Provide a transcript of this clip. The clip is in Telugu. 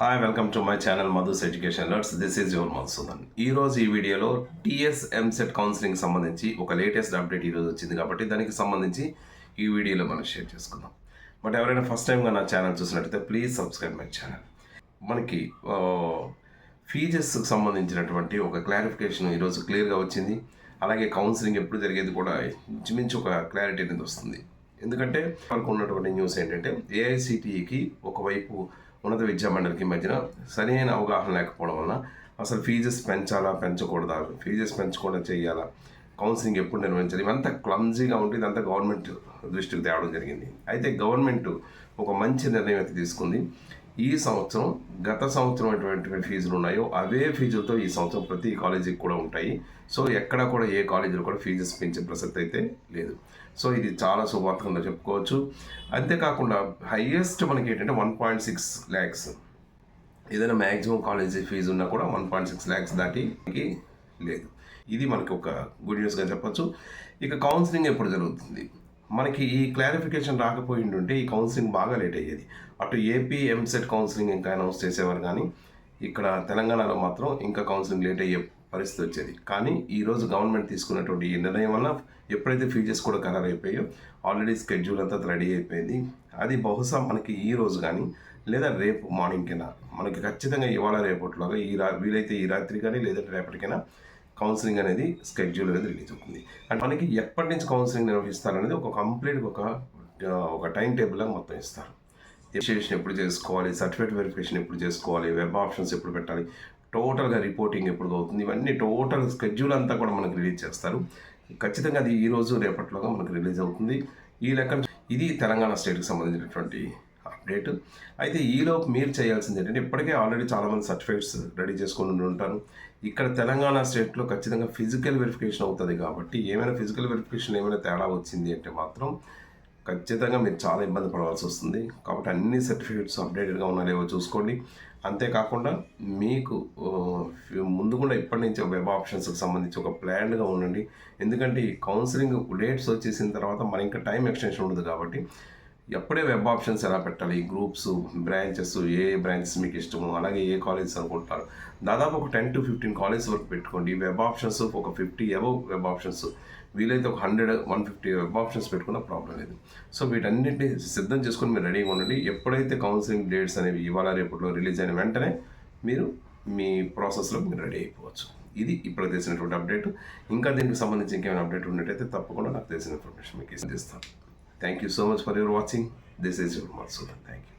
Hi, welcome to my channel Madhus education లర్స్. This is your Madhusudan. ఈరోజు ఈ వీడియోలో టీఎస్ ఎంసెట్ కౌన్సిలింగ్ సంబంధించి ఒక లేటెస్ట్ అప్డేట్ ఈరోజు వచ్చింది కాబట్టి దానికి సంబంధించి ఈ వీడియోలో మనం షేర్ చేసుకుందాం. బట్ ఎవరైనా ఫస్ట్ టైంగా నా ఛానల్ చూసినట్టయితే ప్లీజ్ సబ్స్క్రైబ్ మై ఛానల్. మనకి ఫీజెస్కి సంబంధించినటువంటి ఒక క్లారిఫికేషన్ ఈరోజు క్లియర్గా వచ్చింది. అలాగే కౌన్సిలింగ్ ఎప్పుడు జరిగేది కూడా ఇంచుమించు ఒక క్లారిటీ అనేది వస్తుంది. ఎందుకంటే మనకు ఉన్నటువంటి న్యూస్ ఏంటంటే ఏఐసిటిఈకి ఒకవైపు ఉన్నత విద్యామండలికి మధ్యన సరైన అవగాహన లేకపోవడం వలన అసలు ఫీజెస్ పెంచాలా పెంచకూడదా, ఫీజెస్ పెంచకుండా చేయాలా, కౌన్సిలింగ్ ఎప్పుడు నిర్వహించాలి, ఇవంతా క్లమ్జీగా ఉంటే ఇదంతా గవర్నమెంట్ దృష్టికి తేవడం జరిగింది. అయితే గవర్నమెంట్ ఒక మంచి నిర్ణయం అయితే తీసుకుంది. ఈ సంవత్సరం గత సంవత్సరం ఎటువంటి ఫీజులు ఉన్నాయో అవే ఫీజులతో ఈ సంవత్సరం ప్రతి కాలేజీకి కూడా ఉంటాయి. సో ఎక్కడ కూడా ఏ కాలేజీలో కూడా ఫీజెస్ పెంచే ప్రసక్తి అయితే లేదు. సో ఇది చాలా శుభార్తకంగా చెప్పుకోవచ్చు. అంతేకాకుండా హైయెస్ట్ మనకి ఏంటంటే 1.6 lakhs, ఏదైనా మ్యాక్సిమం కాలేజీ ఫీజు ఉన్నా కూడా 1.6 lakhs దాటి లేదు. ఇది మనకి ఒక గుడ్ న్యూస్గా చెప్పచ్చు. ఇక కౌన్సిలింగ్ ఎప్పుడు జరుగుతుంది? మనకి ఈ క్లారిఫికేషన్ రాకపోయింటుంటే ఈ కౌన్సిలింగ్ బాగా లేట్ అయ్యేది. అటు ఏపీ ఎంసెట్ కౌన్సిలింగ్ ఇంకా అనౌన్స్ చేసేవారు, కానీ ఇక్కడ తెలంగాణలో మాత్రం ఇంకా కౌన్సిలింగ్ లేట్ అయ్యే పరిస్థితి వచ్చేది. కానీ ఈరోజు గవర్నమెంట్ తీసుకున్నటువంటి ఈ నిర్ణయం వల్ల ఎప్పుడైతే ఫీజెస్ కూడా ఖరారు అయిపోయాయో ఆల్రెడీ స్కెడ్యూల్ అంతా రెడీ అయిపోయింది. అది బహుశా మనకి ఈ రోజు కానీ లేదా రేపు మార్నింగ్కైనా మనకి ఖచ్చితంగా ఇవాళ రేపటిలోగా వీలైతే ఈ రాత్రి కానీ లేదంటే రేపటికైనా కౌన్సిలింగ్ అనేది స్కెడ్యూల్ అనేది రిలీజ్ అవుతుంది. అండ్ మనకి ఎప్పటి నుంచి కౌన్సిలింగ్ నిర్వహిస్తారనేది ఒక కంప్లీట్ ఒక టైం టేబుల్గా మొత్తం ఇస్తారు. రిజిస్ట్రేషన్ ఎప్పుడు చేసుకోవాలి, సర్టిఫికేట్ వెరిఫికేషన్ ఎప్పుడు చేసుకోవాలి, వెబ్ ఆప్షన్స్ ఎప్పుడు పెట్టాలి, టోటల్గా రిపోర్టింగ్ ఎప్పుడు అవుతుంది, ఇవన్నీ టోటల్ స్కెడ్యూల్ అంతా కూడా మనకు రిలీజ్ చేస్తారు. ఖచ్చితంగా అది ఈ రోజు రేపటిలోగా మనకు రిలీజ్ అవుతుంది. ఈ లెక్క ఇది తెలంగాణ స్టేట్కి సంబంధించినటువంటి అప్డేట్. అయితే ఈలోపు మీరు చేయాల్సింది ఏంటంటే ఇప్పటికే ఆల్రెడీ చాలామంది సర్టిఫికేట్స్ రెడీ చేసుకొని ఉంటారు. ఇక్కడ తెలంగాణ స్టేట్లో ఖచ్చితంగా ఫిజికల్ వెరిఫికేషన్ అవుతుంది కాబట్టి ఏమైనా ఫిజికల్ వెరిఫికేషన్ ఏమైనా తేడా వచ్చింది అంటే మాత్రం ఖచ్చితంగా మీరు చాలా ఇబ్బంది పడవలసి వస్తుంది. కాబట్టి అన్ని సర్టిఫికేట్స్ అప్డేటెడ్గా ఉన్నాయో చూసుకోండి. అంతేకాకుండా మీకు ముందు కూడా ఇప్పటి నుంచి వెబ్ ఆప్షన్స్కి సంబంధించి ఒక ప్లాన్గా ఉండండి. ఎందుకంటే ఈ కౌన్సిలింగ్ డేట్స్ వచ్చేసిన తర్వాత మన ఇంకా టైం ఎక్స్టెన్షన్ ఉండదు కాబట్టి ఎప్పుడే వెబ్ ఆప్షన్స్ ఎలా పెట్టాలి, గ్రూప్స్, బ్రాంచెస్, ఏ బ్రాంచెస్ మీకు ఇష్టమో అలాగే ఏ కాలేజెస్ అనుకుంటారు దాదాపు ఒక 10 to 15 కాలేజెస్ వరకు పెట్టుకోండి. వెబ్ ఆప్షన్స్ ఒక 50 అబవ్ వెబ్ ఆప్షన్స్, వీలైతే ఒక 100-150 వెబ్ ఆప్షన్స్ పెట్టుకున్న ప్రాబ్లం లేదు. సో వీటన్నింటినీ సిద్ధం చేసుకొని మీరు రెడీగా ఉండండి. ఎప్పుడైతే కౌన్సిలింగ్ డేట్స్ అనేవి ఇవాళ రేపట్లో రిలీజ్ అయిన వెంటనే మీరు మీ ప్రాసెస్లో మీరు రెడీ అయిపోవచ్చు. ఇది ఇప్పుడు తెలిసినటువంటి అప్డేట్. ఇంకా దీనికి సంబంధించి ఇంకేమైనా అప్డేట్ ఉన్నట్టయితే తప్పకుండా నాకు తెలిసిన ఇన్ఫర్మేషన్ మీకు ఇస్తాను. Thank you so much for your watching. This is your Madhusudan. Thank you.